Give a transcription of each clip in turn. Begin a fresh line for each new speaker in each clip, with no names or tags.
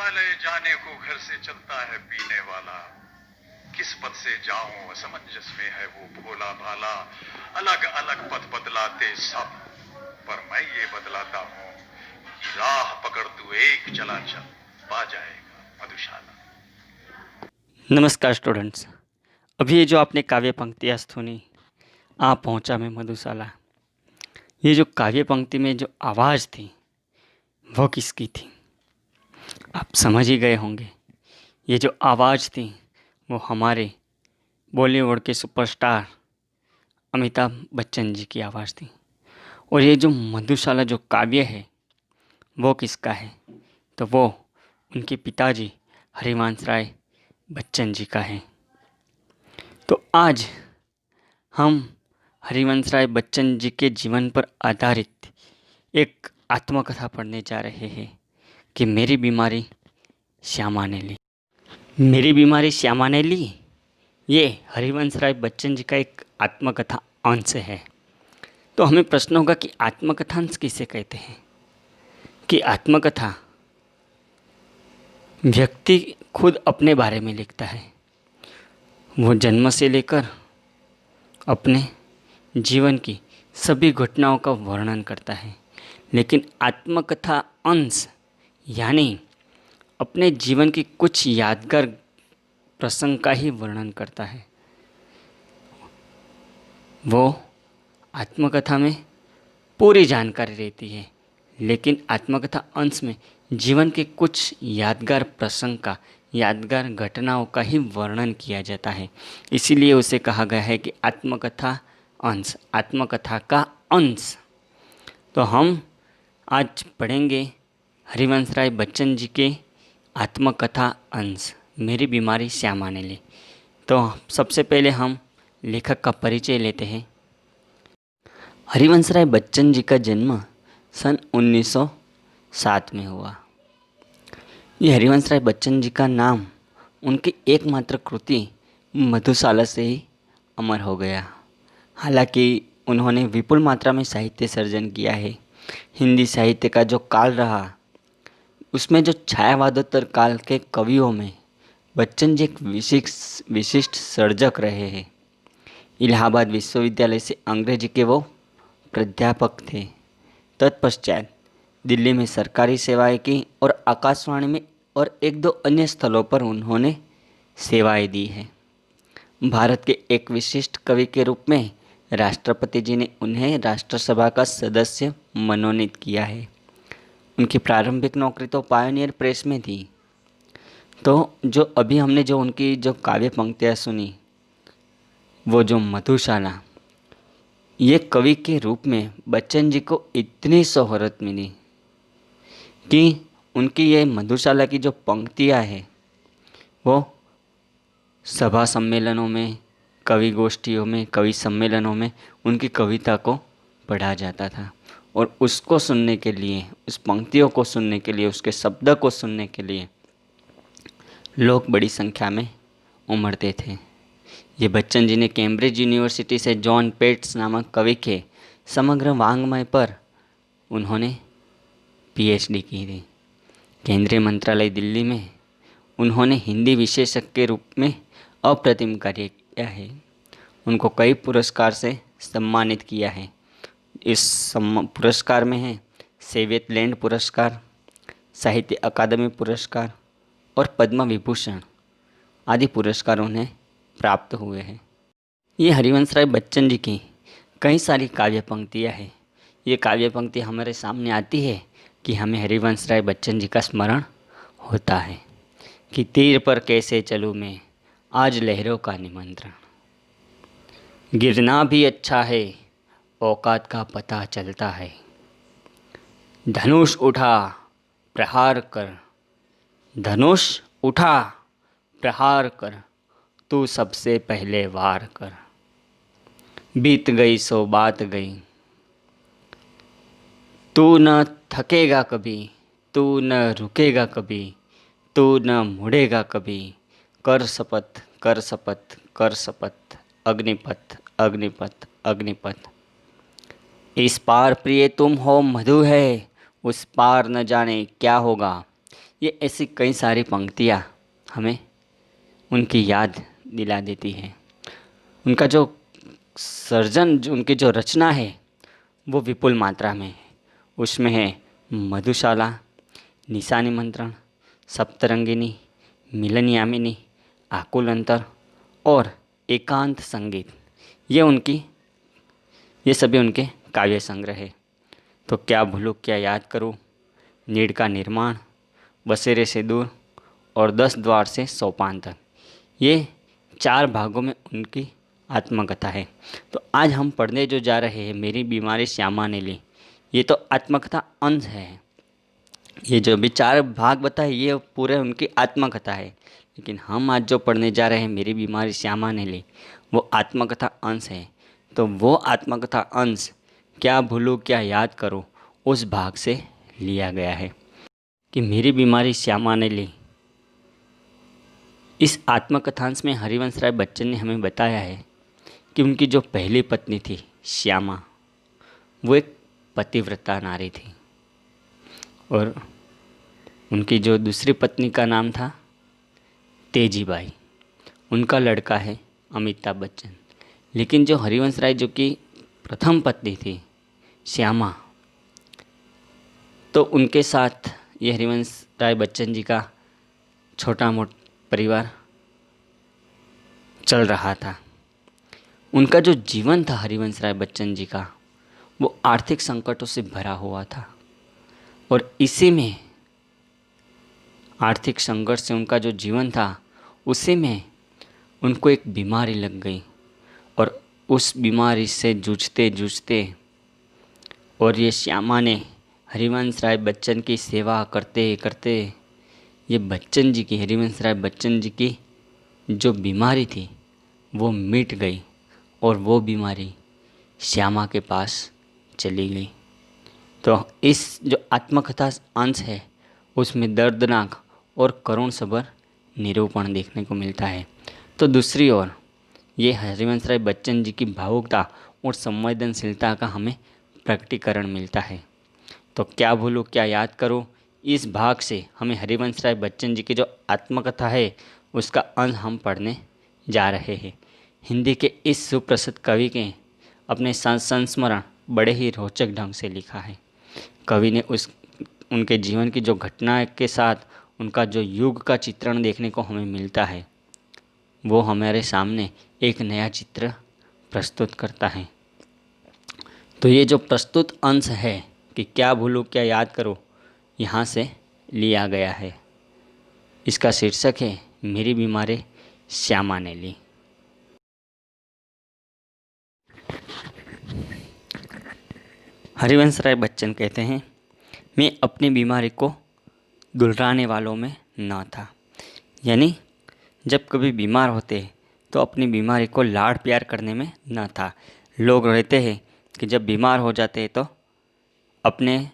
मधुशाले जाने को घर से चलता है पीने वाला। किस पथ से जाऊं असमंजस में है वो भोला भाला। अलग अलग पथ बदलाते सब, पर मैं ये बदलाता हूं कि राह पकड़ तू एक चला चल, पा जाएगा मधुशाला।
नमस्कार स्टूडेंट्स। अभी ये जो आपने काव्य पंक्तियाँ सुनी, आ पहुँचा मैं मधुशाला, ये जो काव्य पंक्ति में जो आवाज़ थी वो किसकी थी? आप समझ ही गए होंगे। ये जो आवाज़ थी वो हमारे बॉलीवुड के सुपरस्टार अमिताभ बच्चन जी की आवाज़ थी। और ये जो मधुशाला जो काव्य है वो किसका है? तो वो उनके पिताजी हरिवंश राय बच्चन जी का है। तो आज हम हरिवंश राय बच्चन जी के जीवन पर आधारित एक आत्मकथा पढ़ने जा रहे हैं कि मेरी बीमारी श्यामा ने ली। मेरी बीमारी श्यामा ने ली, ये हरिवंश राय बच्चन जी का एक आत्मकथा अंश है। तो हमें प्रश्न होगा कि आत्मकथा अंश किसे कहते हैं? कि आत्मकथा व्यक्ति खुद अपने बारे में लिखता है। वो जन्म से लेकर अपने जीवन की सभी घटनाओं का वर्णन करता है। लेकिन आत्मकथा अंश यानी अपने जीवन की कुछ यादगार प्रसंग का ही वर्णन करता है। वो आत्मकथा में पूरी जानकारी रहती है, लेकिन आत्मकथा अंश में जीवन के कुछ यादगार प्रसंग का, यादगार घटनाओं का ही वर्णन किया जाता है। इसीलिए उसे कहा गया है कि आत्मकथा अंश, आत्मकथा का अंश। तो हम आज पढ़ेंगे हरिवंश राय बच्चन जी के आत्मकथा अंश, मेरी बीमारी श्यामा ने ली। तो सबसे पहले हम लेखक का परिचय लेते हैं। हरिवंश राय बच्चन जी का जन्म सन 1907 में हुआ। ये हरिवंश राय बच्चन जी का नाम उनकी एकमात्र कृति मधुशाला से ही अमर हो गया। हालांकि उन्होंने विपुल मात्रा में साहित्य सर्जन किया है। हिंदी साहित्य का जो काल रहा, उसमें जो छायावादोत्तर काल के कवियों में बच्चन जी एक विशिष्ट सर्जक रहे हैं। इलाहाबाद विश्वविद्यालय से अंग्रेजी के वो प्राध्यापक थे। तत्पश्चात दिल्ली में सरकारी सेवाएं की और आकाशवाणी में और एक दो अन्य स्थलों पर उन्होंने सेवाएं दी हैं। भारत के एक विशिष्ट कवि के रूप में राष्ट्रपति जी ने उन्हें राष्ट्रसभा का सदस्य मनोनीत किया है। उनकी प्रारंभिक नौकरी तो पायोनियर प्रेस में थी। तो जो अभी हमने जो उनकी जो काव्य पंक्तियाँ सुनी, वो जो मधुशाला, ये कवि के रूप में बच्चन जी को इतनी शोहरत मिली कि उनकी ये मधुशाला की जो पंक्तियाँ हैं वो सभा सम्मेलनों में, कवि गोष्ठियों में, कवि सम्मेलनों में उनकी कविता को पढ़ा जाता था। और उसको सुनने के लिए, उस पंक्तियों को सुनने के लिए, उसके शब्द को सुनने के लिए लोग बड़ी संख्या में उमड़ते थे। ये बच्चन जी ने कैम्ब्रिज यूनिवर्सिटी से जॉन पेट्स नामक कवि के समग्र वाङ्मय पर उन्होंने पीएचडी की थी। केंद्रीय मंत्रालय दिल्ली में उन्होंने हिंदी विशेषज्ञ के रूप में अप्रतिम कार्य किया है। उनको कई पुरस्कार से सम्मानित किया है। इस पुरस्कार में है सेवियत लैंड पुरस्कार, साहित्य अकादमी पुरस्कार और पद्म विभूषण आदि पुरस्कार उन्हें प्राप्त हुए हैं। ये हरिवंश राय बच्चन जी की कई सारी काव्य पंक्तियाँ हैं। ये काव्य पंक्ति हमारे सामने आती है कि हमें हरिवंश राय बच्चन जी का स्मरण होता है कि तीर पर कैसे चलूँ मैं, आज लहरों का निमंत्रण। गिरना भी अच्छा है, औकात का पता चलता है। धनुष उठा प्रहार कर, धनुष उठा प्रहार कर, तू सबसे पहले वार कर। बीत गई सो बात गई, तू न थकेगा कभी, तू न रुकेगा कभी, तू न मुड़ेगा कभी। कर शपथ कर शपथ कर शपथ, अग्निपथ अग्निपथ अग्निपथ। इस पार प्रिय तुम हो मधु है, उस पार न जाने क्या होगा। ये ऐसी कई सारी पंक्तियाँ हमें उनकी याद दिला देती है। उनका जो सर्जन, जो उनकी जो रचना है वो विपुल मात्रा में है। उसमें है मधुशाला, निशा निमंत्रण, सप्तरंगिनी, मिलन यामिनी, आकुल अंतर और एकांत संगीत। ये सभी उनके काव्य संग्रह है। तो क्या भूलूं क्या याद करूं, नीड़ का निर्माण, बसेरे से दूर और 10 द्वार से सोपान तक, ये 4 भागों में उनकी आत्मकथा है। तो आज हम पढ़ने जो जा रहे हैं, मेरी बीमारी श्यामा ने ली, ये तो आत्मकथा अंश है। ये जो भी 4 भाग बताए ये पूरे उनकी आत्मकथा है। लेकिन हम आज जो पढ़ने जा रहे हैं, मेरी बीमारी श्यामा ने ली, वो आत्मकथा अंश है। तो वो आत्मकथा अंश क्या भूलूं क्या याद करूं, उस भाग से लिया गया है कि मेरी बीमारी श्यामा ने ली। इस आत्मकथांश में हरिवंश राय बच्चन ने हमें बताया है कि उनकी जो पहली पत्नी थी श्यामा, वो एक पतिव्रता नारी थी और उनकी जो दूसरी पत्नी का नाम था तेजीबाई। उनका लड़का है अमिताभ बच्चन। लेकिन जो हरिवंश राय जो की प्रथम पत्नी थी श्यामा, तो उनके साथ ये हरिवंश राय बच्चन जी का छोटा मोटा परिवार चल रहा था। उनका जो जीवन था हरिवंश राय बच्चन जी का, वो आर्थिक संकटों से भरा हुआ था और इसी में आर्थिक संघर्ष से उनका जो जीवन था, उसी में उनको एक बीमारी लग गई और उस बीमारी से जूझते जूझते और ये श्यामा ने हरिवंश राय बच्चन की सेवा करते करते ये बच्चन जी की, हरिवंश राय बच्चन जी की जो बीमारी थी वो मिट गई और वो बीमारी श्यामा के पास चली गई। तो इस जो आत्मकथा अंश है उसमें दर्दनाक और करुण सबर निरूपण देखने को मिलता है। तो दूसरी ओर ये हरिवंश राय बच्चन जी की भावुकता और संवेदनशीलता का हमें प्रकटीकरण मिलता है। तो क्या भूलूं क्या याद करूं, इस भाग से हमें हरिवंश राय बच्चन जी की जो आत्मकथा है उसका अंश हम पढ़ने जा रहे हैं। हिंदी के इस सुप्रसिद्ध कवि के अपने संस्मरण बड़े ही रोचक ढंग से लिखा है। कवि ने उनके जीवन की जो घटना के साथ उनका जो युग का चित्रण देखने को हमें मिलता है, वो हमारे सामने एक नया चित्र प्रस्तुत करता है। तो ये जो प्रस्तुत अंश है कि क्या भूलूं क्या याद करूं, यहाँ से लिया गया है। इसका शीर्षक है मेरी बीमारी श्यामा ने ली। हरिवंश राय बच्चन कहते हैं, मैं अपनी बीमारी को दुलराने वालों में न था। यानी जब कभी बीमार होते तो अपनी बीमारी को लाड़ प्यार करने में न था। लोग रहते हैं कि जब बीमार हो जाते हैं तो अपने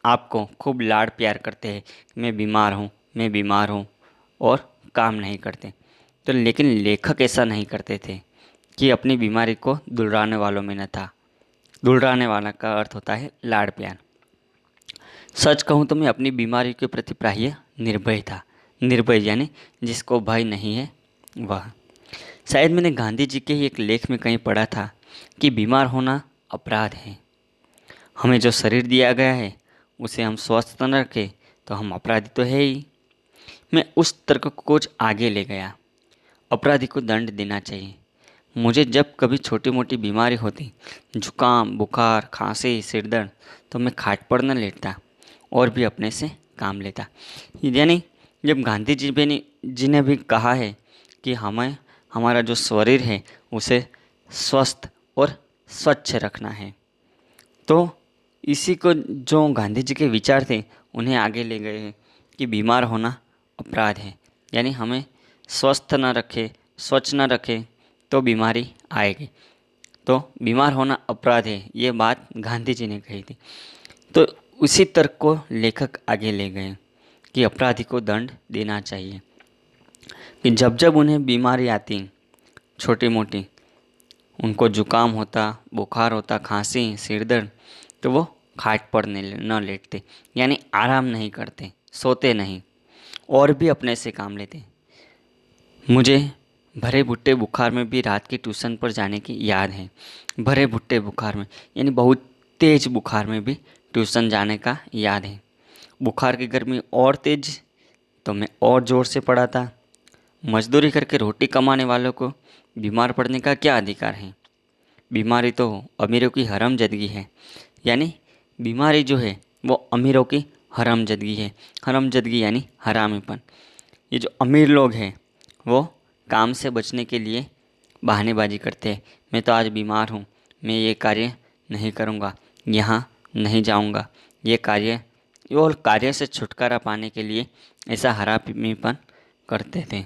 आप को खूब लाड़ प्यार करते हैं, मैं बीमार हूँ और काम नहीं करते। तो लेकिन लेखक ऐसा नहीं करते थे कि अपनी बीमारी को दुलराने वालों में न था। दुलराने वाला का अर्थ होता है लाड़ प्यार। सच कहूँ तो मैं अपनी बीमारी के प्रति प्राय निर्भय था। निर्भय यानी जिसको भय नहीं है वह। शायद मैंने गांधी जी के ही एक लेख में कहीं पढ़ा था कि बीमार होना अपराध है। हमें जो शरीर दिया गया है उसे हम स्वस्थ न रखें तो हम अपराधी तो है ही। मैं उस तर्क को कुछ आगे ले गया। अपराधी को दंड देना चाहिए। मुझे जब कभी छोटी मोटी बीमारी होती, जुकाम, बुखार, खांसी, सिरदर्द, तो मैं खाट पर न लेटता और भी अपने से काम लेता। यानी जब गांधी जी ने भी कहा है कि हमें हमारा जो शरीर है उसे स्वस्थ और स्वच्छ रखना है, तो इसी को जो गांधी जी के विचार थे उन्हें आगे ले गए हैं कि बीमार होना अपराध है। यानी हमें स्वस्थ न रखे, स्वच्छ न रखे तो बीमारी आएगी। तो बीमार होना अपराध है, ये बात गांधी जी ने कही थी। तो उसी तर्क को लेखक आगे ले गए कि अपराधी को दंड देना चाहिए। कि जब जब उन्हें बीमारी आती छोटी मोटी, उनको जुकाम होता, बुखार होता, खांसी, सिरदर्द, तो वो खाट पर न लेटते, यानी आराम नहीं करते, सोते नहीं, और भी अपने से काम लेते। मुझे भरे भुट्टे बुखार में भी रात के ट्यूशन पर जाने की याद है। भरे भुट्टे बुखार में यानी बहुत तेज बुखार में भी ट्यूशन जाने का याद है। बुखार की गर्मी और तेज तो मैं और ज़ोर से पढ़ाता। मजदूरी करके रोटी कमाने वालों को बीमार पड़ने का क्या अधिकार है? बीमारी तो अमीरों की हरामजादगी है। यानी बीमारी जो है वो अमीरों की हरामजादगी है। हरामजादगी यानी हरामीपन। ये जो अमीर लोग हैं वो काम से बचने के लिए बहानेबाजी करते हैं। मैं तो आज बीमार हूँ, मैं ये कार्य नहीं करूँगा, यहाँ नहीं जाऊँगा। ये कार्य से छुटकारा पाने के लिए ऐसा हरामीपन करते थे।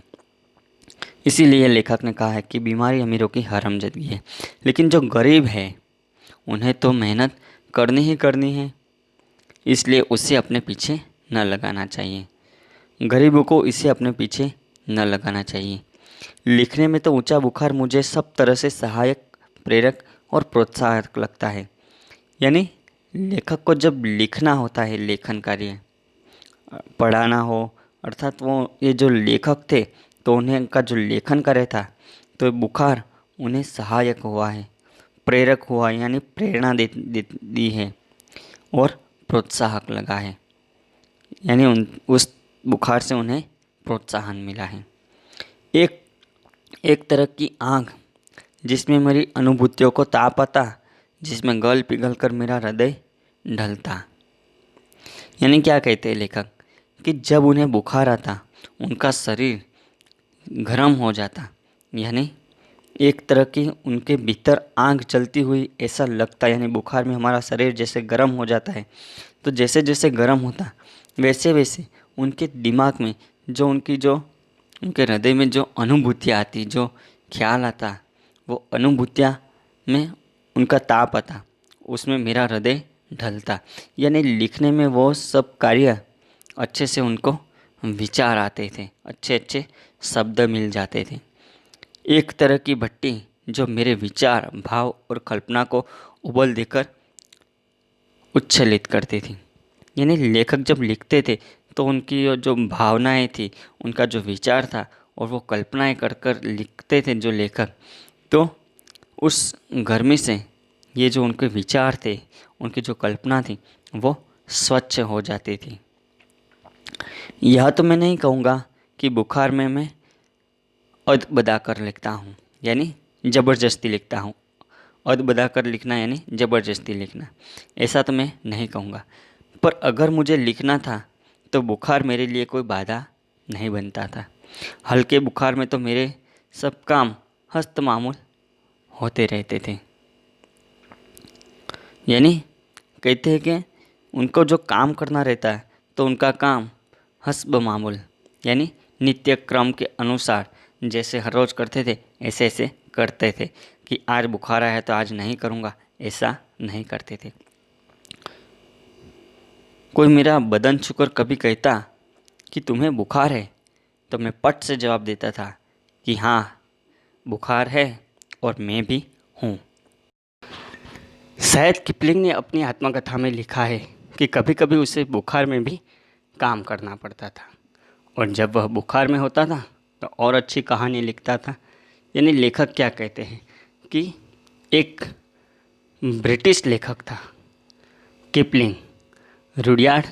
इसीलिए लेखक ने कहा है कि बीमारी अमीरों की हरामजादगी है। लेकिन जो गरीब है उन्हें तो मेहनत करनी ही करनी है, इसलिए उसे अपने पीछे न लगाना चाहिए। गरीबों को इसे अपने पीछे न लगाना चाहिए। लिखने में तो ऊंचा बुखार मुझे सब तरह से सहायक, प्रेरक और प्रोत्साहक लगता है। यानी लेखक को जब लिखना होता है, लेखन कार्य पढ़ाना हो, अर्थात वो ये जो लेखक थे तो उन्हें का जो लेखन कार्य था तो बुखार उन्हें सहायक हुआ है, प्रेरक हुआ यानी प्रेरणा दी है और प्रोत्साहक लगा है। यानी उस बुखार से उन्हें प्रोत्साहन मिला है। एक तरह की आग जिसमें मेरी अनुभूतियों को ताप आता, जिसमें गल पिघल कर मेरा हृदय ढलता। यानी क्या कहते हैं लेखक कि जब उन्हें बुखार आता उनका शरीर गर्म हो जाता। यानी एक तरह की उनके भीतर आग जलती हुई ऐसा लगता। यानी बुखार में हमारा शरीर जैसे गर्म हो जाता है, तो जैसे जैसे गर्म होता वैसे वैसे उनके दिमाग में जो उनके हृदय में जो अनुभूतियाँ आती, जो ख्याल आता, वो अनुभूतियाँ में उनका ताप आता, उसमें मेरा हृदय ढलता। यानी लिखने में वो सब कार्य अच्छे से उनको विचार आते थे, अच्छे अच्छे शब्द मिल जाते थे। एक तरह की भट्टी जो मेरे विचार, भाव और कल्पना को उबल देकर उच्छलित करती थी। यानी लेखक जब लिखते थे तो उनकी जो भावनाएं थी, उनका जो विचार था और वो कल्पनाएं कर कर लिखते थे जो लेखक, तो उस गर्मी से ये जो उनके विचार थे, उनकी जो कल्पना थी वो स्वच्छ हो जाती थी। यह तो मैं नहीं कहूँगा कि बुखार में मैं अद बदा कर लिखता हूँ, यानी ज़बरदस्ती लिखता हूँ। अद बदा कर लिखना यानी ज़बरदस्ती लिखना, ऐसा तो मैं नहीं कहूँगा। पर अगर मुझे लिखना था तो बुखार मेरे लिए कोई बाधा नहीं बनता था। हल्के बुखार में तो मेरे सब काम हस्त मामूल होते रहते थे। यानी कहते हैं कि उनको जो काम करना रहता है तो उनका काम हस्ब मामूल यानी नित्य क्रम के अनुसार जैसे हर रोज़ करते थे ऐसे ऐसे करते थे कि आज बुखार आया है तो आज नहीं करूँगा, ऐसा नहीं करते थे। कोई मेरा बदन छूकर कभी कहता कि तुम्हें बुखार है तो मैं पट से जवाब देता था कि हाँ बुखार है और मैं भी हूँ। शायद किपलिंग ने अपनी आत्मकथा में लिखा है कि कभी कभी उसे बुखार में भी काम करना पड़ता था, और जब वह बुखार में होता था तो और अच्छी कहानी लिखता था। यानी लेखक क्या कहते हैं कि एक ब्रिटिश लेखक था किपलिंग, रुडयार्ड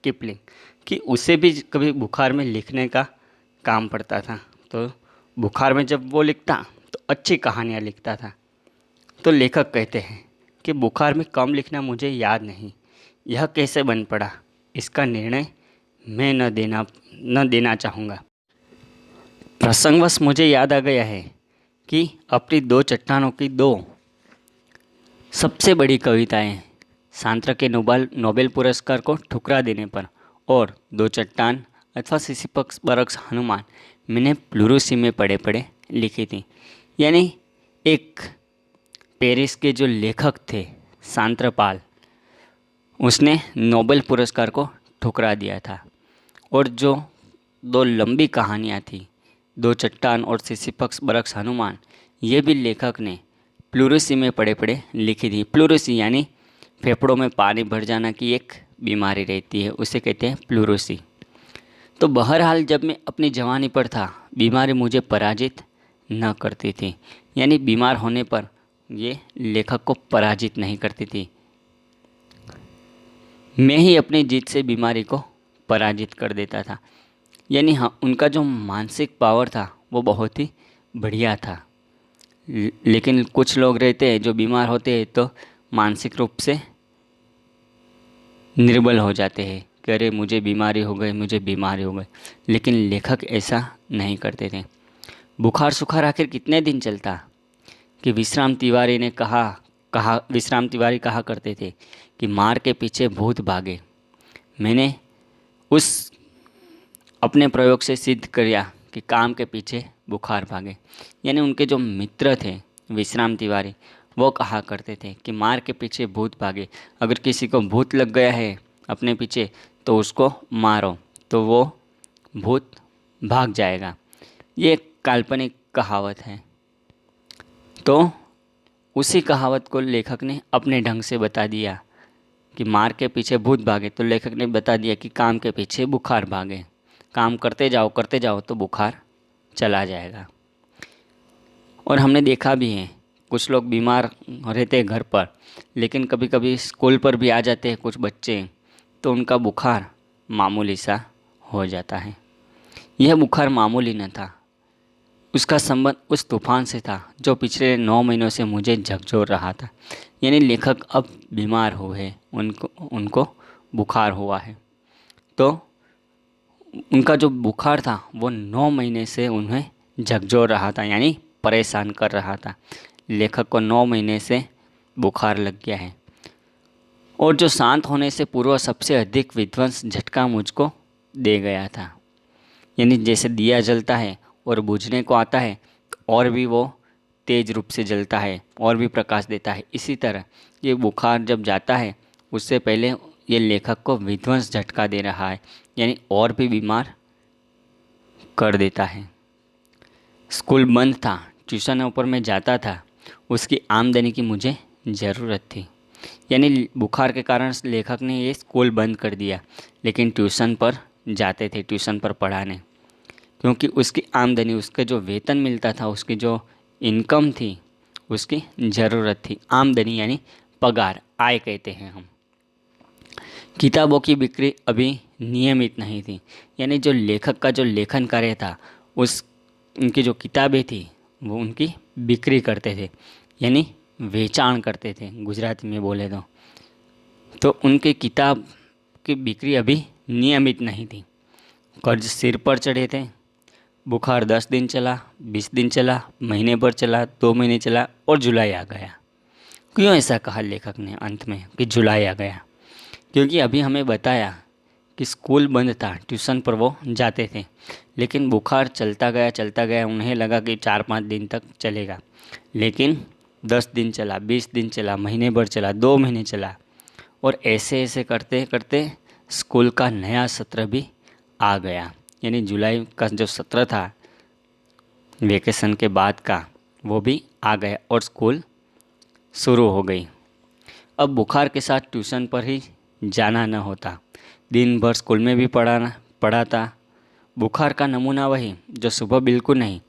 किपलिंग, कि उसे भी कभी बुखार में लिखने का काम पड़ता था। तो बुखार में जब वो लिखता तो अच्छी कहानियाँ लिखता था। तो लेखक कहते हैं कि बुखार में कम लिखना मुझे याद नहीं, यह कैसे बन पड़ा इसका निर्णय मैं न देना चाहूँगा। प्रसंगवश मुझे याद आ गया है कि अपनी दो चट्टानों की दो सबसे बड़ी कविताएं सांत्र के नोबेल पुरस्कार को ठुकरा देने पर और दो चट्टान अथवा सिसिफस बरक्स हनुमान मैंने प्लूरोसी में पढ़े पढ़े लिखी थी। यानी एक पेरिस के जो लेखक थे सांत्रपाल, उसने नोबेल पुरस्कार को ठुकरा दिया था। और जो दो लंबी कहानियाँ थी, दो चट्टान और सिसिफस बरक्स हनुमान, ये भी लेखक ने प्लूरोसी में पढ़े पढ़े लिखी थी। प्लूरोसी यानी फेफड़ों में पानी भर जाना की एक बीमारी रहती है, उसे कहते हैं प्लूरोसी। तो बहरहाल जब मैं अपनी जवानी पर था, बीमारी मुझे पराजित न करती थी। यानी बीमार होने पर ये लेखक को पराजित नहीं करती थी, मैं ही अपनी जीत से बीमारी को पराजित कर देता था। यानी हाँ, उनका जो मानसिक पावर था वो बहुत ही बढ़िया था। लेकिन कुछ लोग रहते हैं जो बीमार होते हैं तो मानसिक रूप से निर्बल हो जाते हैं कि अरे मुझे बीमारी हो गई, मुझे बीमारी हो गई। लेकिन लेखक ऐसा नहीं करते थे। बुखार सुखार आखिर कितने दिन चलता कि विश्राम तिवारी कहा करते थे कि मार के पीछे भूत भागे। मैंने उस अपने प्रयोग से सिद्ध किया कि काम के पीछे बुखार भागे। यानी उनके जो मित्र थे विश्राम तिवारी, वो कहा करते थे कि मार के पीछे भूत भागे। अगर किसी को भूत लग गया है अपने पीछे तो उसको मारो, तो वो भूत भाग जाएगा। ये एक काल्पनिक कहावत है। तो उसी कहावत को लेखक ने अपने ढंग से बता दिया कि मार के पीछे भूत भागे, तो लेखक ने बता दिया कि काम के पीछे बुखार भागे। काम करते जाओ तो बुखार चला जाएगा। और हमने देखा भी है, कुछ लोग बीमार रहते हैं घर पर, लेकिन कभी कभी स्कूल पर भी आ जाते हैं कुछ बच्चे, तो उनका बुखार मामूली सा हो जाता है। यह बुखार मामूली न था, उसका संबंध उस तूफान से था जो पिछले 9 महीनों से मुझे झकझोर रहा था। यानी लेखक अब बीमार हुए, उनको बुखार हुआ है। तो उनका जो बुखार था वो 9 महीने से उन्हें झकझोर रहा था, यानी परेशान कर रहा था। लेखक को 9 महीने से बुखार लग गया है। और जो शांत होने से पूर्व सबसे अधिक विध्वंस झटका मुझको दे गया था। यानी जैसे दिया जलता है और बुझने को आता है और भी वो तेज रूप से जलता है और भी प्रकाश देता है, इसी तरह ये बुखार जब जाता है उससे पहले ये लेखक को विध्वंस झटका दे रहा है, यानी और भी बीमार कर देता है। स्कूल बंद था, ट्यूशन पर मैं जाता था, उसकी आमदनी की मुझे ज़रूरत थी। यानी बुखार के कारण लेखक ने ये स्कूल बंद कर दिया, लेकिन ट्यूशन पर जाते थे, ट्यूशन पर पढ़ाने, क्योंकि उसकी आमदनी, उसका जो वेतन मिलता था, उसकी जो इनकम थी, उसकी ज़रूरत थी। आमदनी यानी पगार, आय कहते हैं हम। किताबों की बिक्री अभी नियमित नहीं थी। यानी जो लेखक का जो लेखन कार्य था, उनकी जो किताबें थी वो उनकी बिक्री करते थे, यानी वेचाण करते थे गुजराती में बोले तो उनकी किताब की बिक्री अभी नियमित नहीं थी। कर्ज सिर पर चढ़े थे। बुखार 10 दिन चला, 20 दिन चला, महीने भर चला, 2 महीने चला और जुलाई आ गया। क्यों ऐसा कहा लेखक ने अंत में कि जुलाई आ गया? क्योंकि अभी हमें बताया कि स्कूल बंद था, ट्यूशन पर वो जाते थे, लेकिन बुखार चलता गया। उन्हें लगा कि 4-5 दिन तक चलेगा, लेकिन 10 दिन चला, 20 दिन चला, महीने भर चला, 2 महीने चला, और ऐसे ऐसे करते करते स्कूल का नया सत्र भी आ गया। यानी जुलाई का जो सत्र था वेकेशन के बाद का, वो भी आ गया और स्कूल शुरू हो गई। अब बुखार के साथ ट्यूशन पर ही जाना न होता, दिन भर स्कूल में भी पढ़ाता। बुखार का नमूना वही जो सुबह बिल्कुल नहीं,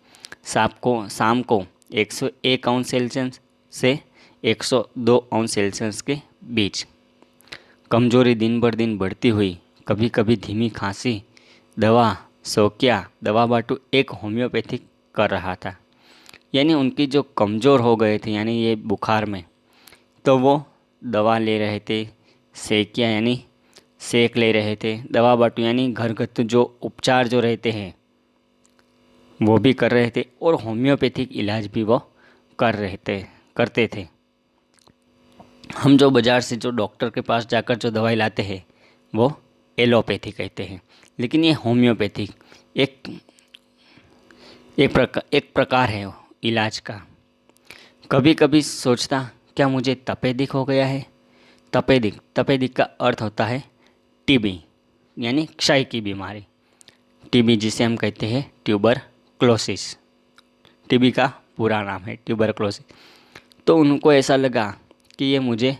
शाम को 101 अंश सेल्सियस से 102 अंश सेल्सियस के बीच। कमजोरी दिन भर दिन बढ़ती हुई, कभी कभी धीमी खांसी, दवा शौकिया दवा बाटू एक होम्योपैथिक कर रहा था। यानी उनकी जो कमज़ोर हो गए थे, यानी ये बुखार में, तो वो दवा ले रहे थे। सेकिया यानी सेक ले रहे थे। दवा बाटू यानी घरगथ्थू जो उपचार जो रहते हैं वो भी कर रहे थे, और होम्योपैथिक इलाज भी वो करते थे। हम जो बाज़ार से जो डॉक्टर के पास जाकर जो दवाई लाते हैं वो एलोपैथी कहते हैं, लेकिन ये होम्योपैथिक एक प्रकार है इलाज का। कभी कभी सोचता क्या मुझे तपेदिक हो गया है। तपेदिक का अर्थ होता है टीबी, यानी क्षय की बीमारी। टीबी जिसे हम कहते हैं ट्यूबरक्लोसिस, टीबी का पूरा नाम है ट्यूबरक्लोसिस। तो उनको ऐसा लगा कि ये मुझे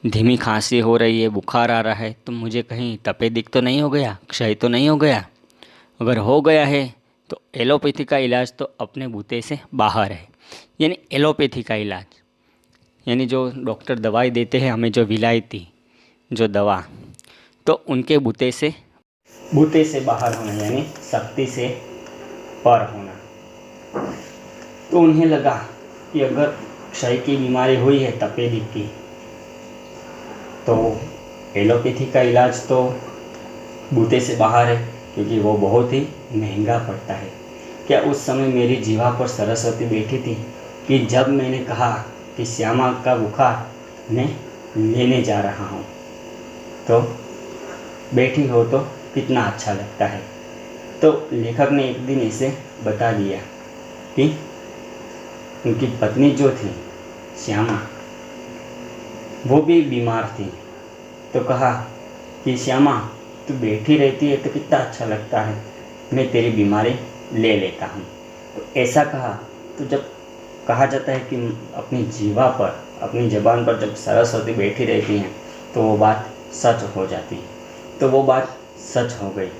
धीमी खांसी हो रही है, बुखार आ रहा है, तो मुझे कहीं तपेदिक तो नहीं हो गया, क्षय तो नहीं हो गया। अगर हो गया है तो एलोपैथी का इलाज तो अपने बूते से बाहर है। यानी एलोपैथी का इलाज, यानी जो डॉक्टर दवाई देते हैं हमें, जो विलायती जो दवा, तो उनके बूते से बाहर होना, यानी शक्ति से पर होना। तो उन्हें लगा कि अगर क्षय की बीमारी हुई है, तपेदिक की, तो एलोपैथी का इलाज तो बूते से बाहर है, क्योंकि वो बहुत ही महंगा पड़ता है। क्या उस समय मेरी जीवा पर सरस्वती बैठी थी कि जब मैंने कहा कि श्यामा का बुखार मैं लेने जा रहा हूँ, तो बैठी हो तो कितना अच्छा लगता है। तो लेखक ने एक दिन इसे बता दिया कि उनकी पत्नी जो थी श्यामा, वो भी बीमार थी। तो कहा कि श्यामा, तू बैठी रहती है तो कितना अच्छा लगता है, मैं तेरी बीमारी ले लेता हूँ। तो ऐसा कहा। तो जब कहा जाता है कि अपनी जीवा पर, अपनी ज़बान पर जब सरस्वती बैठी रहती हैं तो वो बात सच हो जाती है। तो वो बात सच हो गई।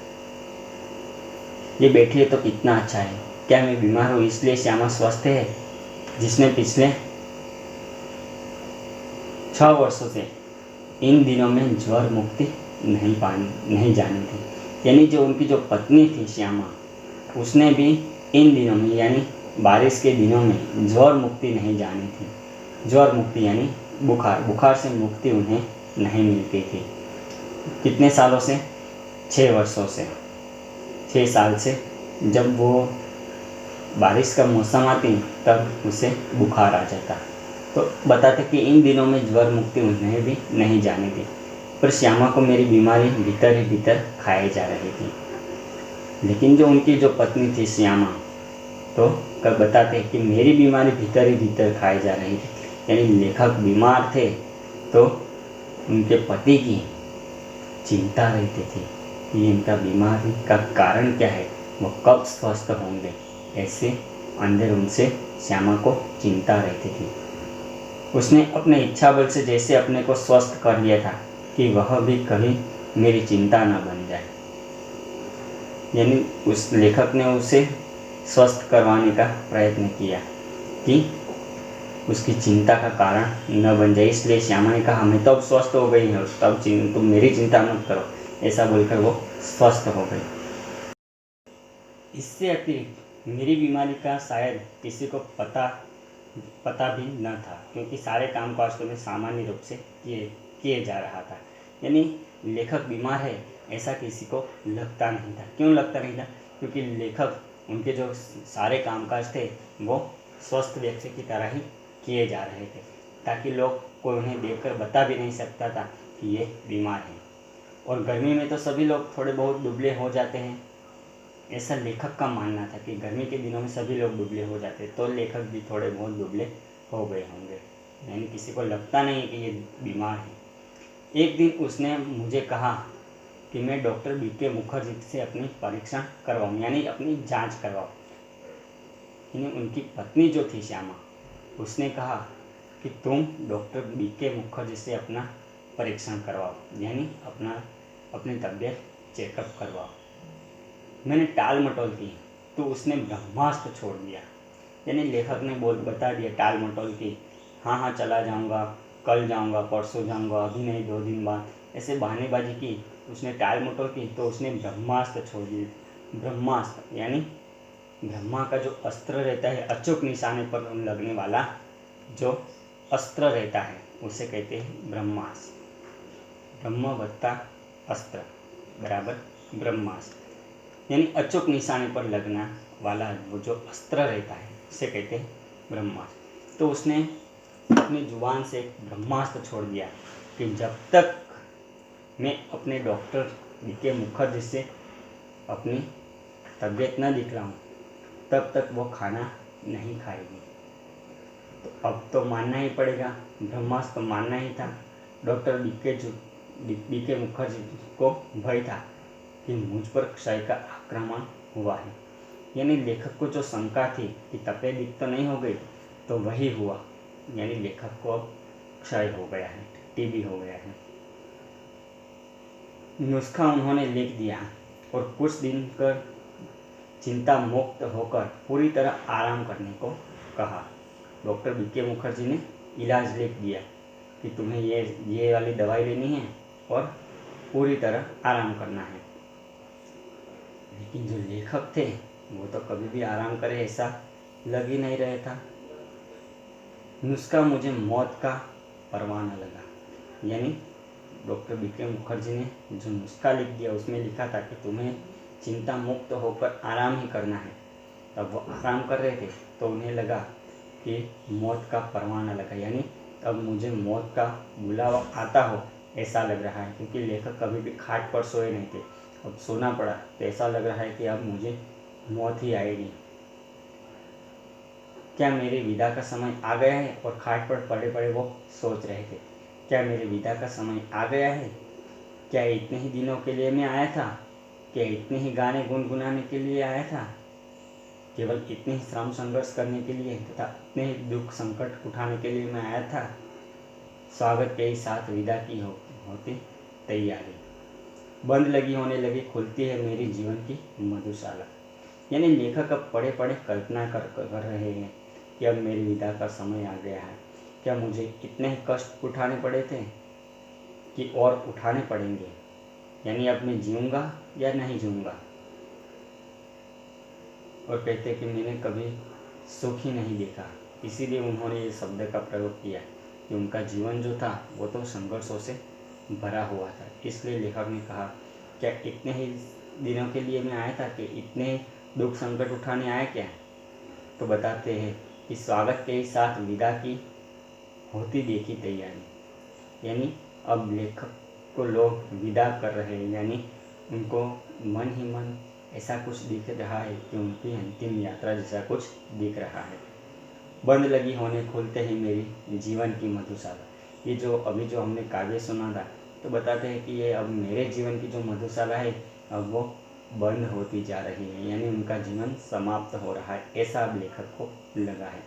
ये बैठी है तो कितना अच्छा है। क्या मैं बीमार हूँ इसलिए श्यामा स्वस्थ है, जिसने पिछले 6 वर्षों से इन दिनों में ज्वर मुक्ति नहीं जानी थी। यानी जो उनकी जो पत्नी थी श्यामा, उसने भी इन दिनों में, यानी बारिश के दिनों में ज्वर मुक्ति नहीं जानी थी। ज्वर मुक्ति यानी बुखार से मुक्ति उन्हें नहीं मिलती थी। कितने सालों से? 6 वर्षों से, 6 साल से। जब वो बारिश का मौसम आती तब उसे बुखार आ जाता। तो बताते कि इन दिनों में ज्वर मुक्ति उन्हें भी नहीं जानी थी, पर श्यामा को मेरी बीमारी भीतर ही भीतर खाए जा रही थी। लेकिन जो उनकी जो पत्नी थी श्यामा, तो कब बताते कि मेरी बीमारी भीतर ही भीतर खाए जा रही थी। यानी लेखक बीमार थे तो उनके पति की चिंता रहती थी कि इनका बीमारी का कारण क्या है, वो कब स्वस्थ होंगे। ऐसे अंदर उनसे श्यामा को चिंता रहती थी। उसने अपने इच्छा बल से जैसे अपने को स्वस्थ कर लिया था कि वह भी कभी मेरी चिंता न बन जाए। यानी उस लेखक ने उसे स्वस्थ करवाने का प्रयत्न किया कि उसकी चिंता का कारण न बन जाए। इसलिए श्यामा ने कहा, मैं तो अब स्वस्थ हो गई हूँ, तब तुम मेरी चिंता मत करो। ऐसा बोलकर वो स्वस्थ हो गई। इससे अतिरिक्त मेरी बीमारी का शायद किसी को पता भी न था, क्योंकि सारे काम काज तो मैं सामान्य रूप से किए जा रहा था। यानी लेखक बीमार है ऐसा किसी को लगता नहीं था। क्यों लगता नहीं था? क्योंकि लेखक, उनके जो सारे कामकाज थे वो स्वस्थ व्यक्ति की तरह ही किए जा रहे थे, ताकि लोग कोई उन्हें देखकर बता भी नहीं सकता था कि ये बीमार है। और गर्मी में तो सभी लोग थोड़े बहुत दुबले हो जाते हैं, ऐसा लेखक का मानना था कि गर्मी के दिनों में सभी लोग दुबले हो जाते, तो लेखक भी थोड़े बहुत दुबले हो गए होंगे। यानी किसी को लगता नहीं कि ये बीमार है। एक दिन उसने मुझे कहा कि मैं डॉक्टर बीके मुखर्जी से अपनी परीक्षण करवाऊँ, यानी अपनी जांच करवाऊँ। यानी उनकी पत्नी जो थी श्यामा, उसने कहा कि तुम डॉक्टर बीके मुखर्जी से अपना परीक्षण करवाओ, यानी अपनी तबीयत चेकअप करवाओ। मैंने टाल मटोल की तो उसने ब्रह्मास्त्र छोड़ दिया। यानी लेखक ने बता दिया टाल मटोल की, हाँ चला जाऊँगा, कल जाऊँगा, परसों जाऊँगा, अभी नहीं 2 दिन बाद, ऐसे बहानेबाजी की। उसने टाल मटोल की तो उसने ब्रह्मास्त्र छोड़ दिया। ब्रह्मास्त्र यानी ब्रह्मा का जो अस्त्र रहता है, अचूक निशाने पर लगने वाला जो अस्त्र रहता है, उसे कहते हैं ब्रह्मास्त्र। ब्रह्म वत्ता अस्त्र बराबर ब्रह्मास्त्र। यानी अचूक निशाने पर लगना वाला वो जो अस्त्र रहता है, उसे कहते हैं ब्रह्मास्त्र। तो उसने अपनी जुबान से ब्रह्मास्त्र छोड़ दिया कि जब तक मैं अपने डॉक्टर बीके मुखर्जी से अपनी तबीयत न दिखलाऊं, तब तक वो खाना नहीं खाएगी। तो अब तो मानना ही पड़ेगा, ब्रह्मास्त्र तो मानना ही था। डॉक्टर बीके मुखर्जी को भय था कि मुझ पर क्षय का आक्रमण हुआ है। यानी लेखक को जो शंका थी कि तपेदिक तो नहीं हो गई, तो वही हुआ। यानी लेखक को अब क्षय हो गया है। टीबी हो गया है। नुस्खा उन्होंने लिख दिया और कुछ दिन कर चिंता मुक्त होकर पूरी तरह आराम करने को कहा। डॉक्टर बीके मुखर्जी ने इलाज लिख दिया कि तुम्हें ये वाली दवाई लेनी है और पूरी तरह आराम करना है। लेकिन जो लेखक थे वो तो कभी भी आराम करे ऐसा लग ही नहीं रहा था। नुस्खा मुझे मौत का परवाना लगा। यानी डॉक्टर बीके मुखर्जी ने जो नुस्खा लिख दिया उसमें लिखा था कि तुम्हें चिंता मुक्त होकर आराम ही करना है। तब वो आराम कर रहे थे तो उन्हें लगा कि मौत का परवाना लगा, यानी अब मुझे मौत का बुलावा आता हो ऐसा लग रहा है। क्योंकि लेखक कभी भी खाट पर सोए नहीं थे, अब सोना पड़ा तो ऐसा लग रहा है कि अब मुझे मौत ही आएगी। क्या मेरी विदा का समय आ गया है? और खाट पर पड़े पड़े वो सोच रहे थे, क्या मेरे विदा का समय आ गया है? क्या इतने ही दिनों के लिए मैं आया था? क्या इतने ही गाने गुनगुनाने के लिए आया था? केवल इतने ही श्रम संघर्ष करने के लिए तथा इतने ही दुख संकट उठाने के लिए मैं आया था? स्वागत के ही साथ विदा की होती तैयारी। बंद लगी होने लगी, खुलती है मेरी जीवन की मधुशाला। यानी लेखक अब पढ़े पढ़े कल्पना कर रहे हैं कि अब मेरी विदा का समय आ गया है। क्या मुझे इतने ही कष्ट उठाने पड़े थे कि और उठाने पड़ेंगे? यानी अब मैं जीऊँगा या नहीं जीऊँगा? और कहते कि मैंने कभी सुख ही नहीं देखा, इसीलिए उन्होंने ये शब्द का प्रयोग किया कि उनका जीवन जो था वो तो संघर्षों से भरा हुआ था। इसलिए लेखक ने कहा, क्या इतने ही दिनों के लिए मैं आया था कि इतने दुख संकट उठाने आया क्या? तो बताते हैं कि स्वागत के ही साथ विदा की होती देखी तैयारी। यानी अब लेखक को लोग विदा कर रहे हैं, यानी उनको मन ही मन ऐसा कुछ दिख रहा है कि उनकी अंतिम यात्रा जैसा कुछ दिख रहा है। बंद लगी होने खुलते ही मेरी जीवन की मधुशाला। ये जो अभी जो हमने काव्य सुना था तो बताते हैं कि ये अब मेरे जीवन की जो मधुशाला है अब वो बंद होती जा रही है, यानी उनका जीवन समाप्त हो रहा है, ऐसा अब लेखक को लगा है।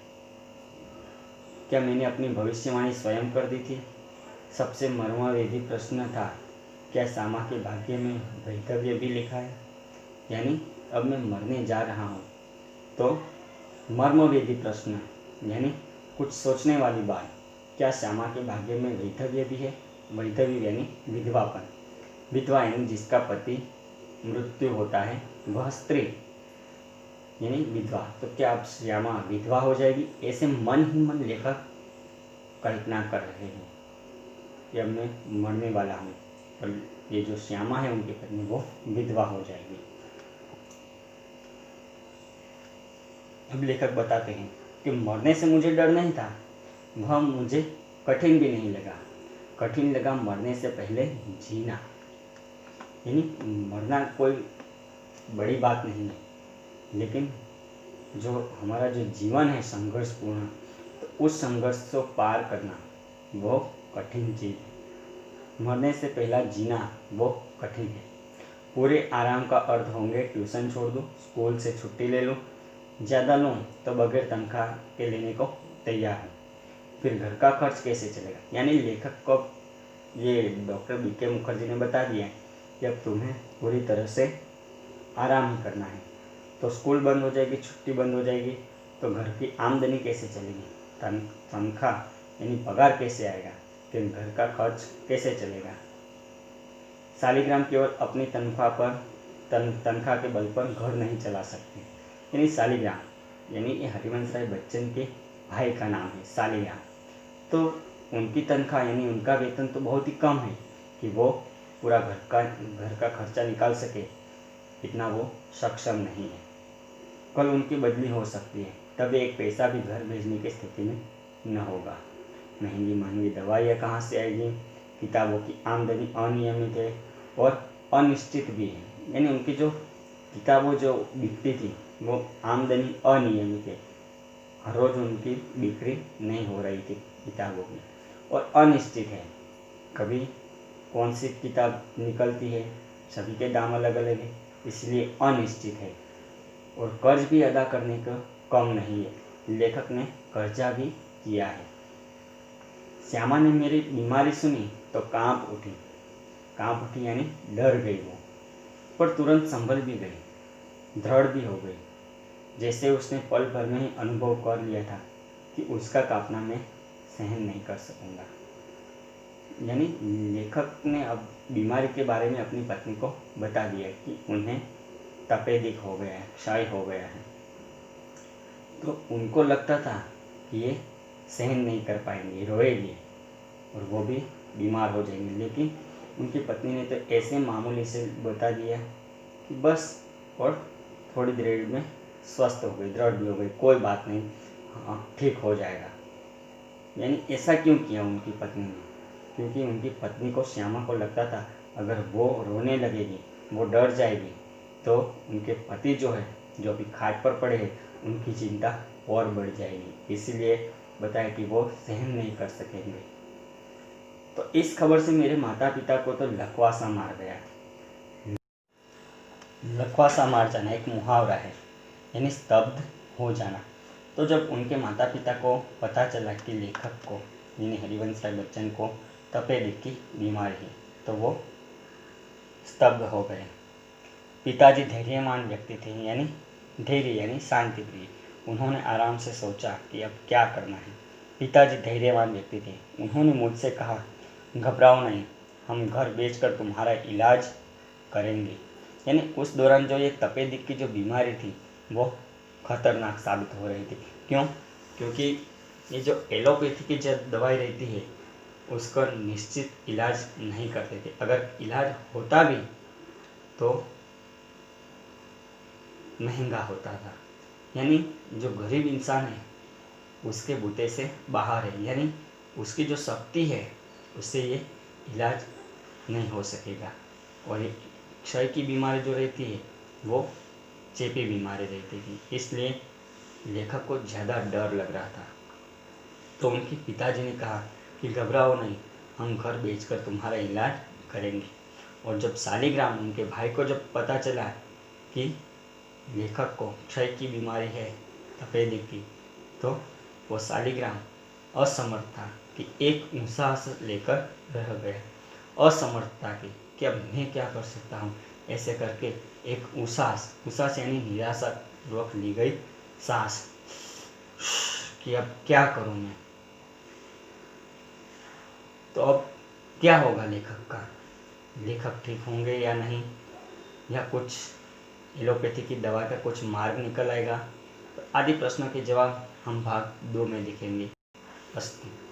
क्या मैंने अपनी भविष्यवाणी स्वयं कर दी थी? सबसे मर्मवेदी प्रश्न था, क्या श्यामा के भाग्य में वैधव्य भी लिखा है? यानी अब मैं मरने जा रहा हूँ तो मर्मवेदी प्रश्न, यानी कुछ सोचने वाली बात, क्या श्यामा के भाग्य में वैधव्य भी है? वैधव्य यानी विधवापन। विधवा यानी जिसका पति मृत्यु होता है वह स्त्री यानी विधवा। तो क्या अब श्यामा विधवा हो जाएगी? ऐसे मन ही मन लेखक कल्पना कर रहे हैं कि अब मैं मरने वाला हूँ और ये जो श्यामा है उनकी पत्नी वो विधवा हो जाएगी। अब लेखक बताते हैं कि मरने से मुझे डर नहीं था, वह मुझे कठिन भी नहीं लगा। कठिन लगा मरने से पहले जीना। यानी मरना कोई बड़ी बात नहीं है, लेकिन जो हमारा जो जीवन है संघर्षपूर्ण, तो उस संघर्ष को पार करना वो कठिन चीज़ है। मरने से पहला जीना वो कठिन है। पूरे आराम का अर्थ होंगे ट्यूशन छोड़ दूँ, स्कूल से छुट्टी ले लूँ, ज़्यादा लूँ तो बगैर तनख्वाह के लेने को तैयार हूँ। फिर घर का खर्च कैसे चलेगा? यानी लेखक को ये डॉक्टर बीके मुखर्जी ने बता दिया कि अब तुम्हें पूरी तरह से आराम ही करना है। तो स्कूल बंद हो जाएगी, छुट्टी बंद हो जाएगी, तो घर की आमदनी कैसे चलेगी? तनख्वाह यानी पगार कैसे आएगा? फिर घर का खर्च कैसे चलेगा? शालिग्राम केवल अपनी तनख्वाह पर तनख्वाह के बल पर घर नहीं चला सकते। यानी शालिग्राम यानी ये हरिवंश राय बच्चन के भाई का नाम है शालिग्राम। तो उनकी तनख्वाह यानी उनका वेतन तो बहुत ही कम है कि वो पूरा घर का खर्चा निकाल सके, इतना वो सक्षम नहीं है। कल उनकी बदली हो सकती है, तब एक पैसा भी घर भेजने की स्थिति में न होगा। महंगी महंगी दवाइयाँ कहाँ से आएगी? किताबों की आमदनी अनियमित है और अनिश्चित भी है। यानी उनकी जो किताबों जो बिकती थी वो आमदनी अनियमित है, हर रोज़ उनकी बिक्री नहीं हो रही थी किताबों की, और अनिश्चित है, कभी कौन सी किताब निकलती है, सभी के दाम अलग अलग है, इसलिए अनिश्चित है। और कर्ज भी अदा करने का कम नहीं है, लेखक ने कर्जा भी किया है। श्यामा ने मेरी बीमारी सुनी तो कांप उठी यानी डर गई वो, पर तुरंत संभल भी गई, दृढ़ भी हो गई, जैसे उसने पल भर में ही अनुभव कर लिया था कि उसका कांपना मैं सहन नहीं कर सकूंगा। यानी लेखक ने अब बीमारी के बारे में अपनी पत्नी को बता दिया कि उन्हें तपेदिक हो गया है, क्षय हो गया है। तो उनको लगता था कि ये सहन नहीं कर पाएंगे, रोएंगे और वो भी बीमार हो जाएंगे, लेकिन उनकी पत्नी ने तो ऐसे मामूली से बता दिया कि बस और थोड़ी देर में स्वस्थ हो गई, दृढ़ भी हो गई, कोई बात नहीं, हाँ ठीक हो जाएगा। यानी ऐसा क्यों किया उनकी पत्नी ने? क्योंकि उनकी पत्नी को, श्यामा को लगता था अगर वो रोने लगेगी, वो डर जाएगी, तो उनके पति जो है, जो अभी खाट पर पड़े हैं, उनकी चिंता और बढ़ जाएगी। इसीलिए बताया कि वो सहन नहीं कर सकेंगे। तो इस खबर से मेरे माता पिता को तो लकवा सा मार गया। लकवा सा मार जाना एक मुहावरा है, यानी स्तब्ध हो जाना। तो जब उनके माता पिता को पता चला कि लेखक को, यानी हरिवंश राय बच्चन को तपेदिक की बीमारी है, तो वो स्तब्ध हो गए। पिताजी धैर्यवान व्यक्ति थे, यानी धैर्य यानी शांति प्रिय। उन्होंने आराम से सोचा कि अब क्या करना है। पिताजी धैर्यवान व्यक्ति थे। उन्होंने मुझसे कहा, घबराओ नहीं, हम घर बेचकर तुम्हारा इलाज करेंगे। यानी उस दौरान जो ये तपेदिक की जो बीमारी थी वो खतरनाक साबित हो रही थी। क्यों? क्योंकि ये जो एलोपैथी की जो दवाई रहती है उसका निश्चित इलाज नहीं करते थे। अगर इलाज होता भी तो महंगा होता था। यानी जो गरीब इंसान है उसके बूते से बाहर है, यानी उसकी जो शक्ति है उससे ये इलाज नहीं हो सकेगा। और ये क्षय की बीमारी जो रहती है वो चेपी बीमारी रहती थी, इसलिए लेखक को ज़्यादा डर लग रहा था। तो उनके पिताजी ने कहा कि घबराओ नहीं, हम घर बेचकर तुम्हारा इलाज करेंगे। और जब शालिग्राम, उनके भाई को जब पता चला कि लेखक को क्षय की बीमारी है, तपेदिक की, तो वो शालिग्राम असमर्थ था कि एक ऊँचा लेकर रह गया। असमर्थता की कि अब मैं क्या कर सकता हूँ। ऐसे करके एक उसास यानी निराशापूर्वक ली गई सांस कि अब क्या करूँ मैं। तो अब क्या होगा लेखक का? लेखक ठीक होंगे या नहीं, या कुछ एलोपैथी की दवा का कुछ मार्ग निकल आएगा? आदि प्रश्नों के जवाब हम भाग 2 में देखेंगे। अस्तु।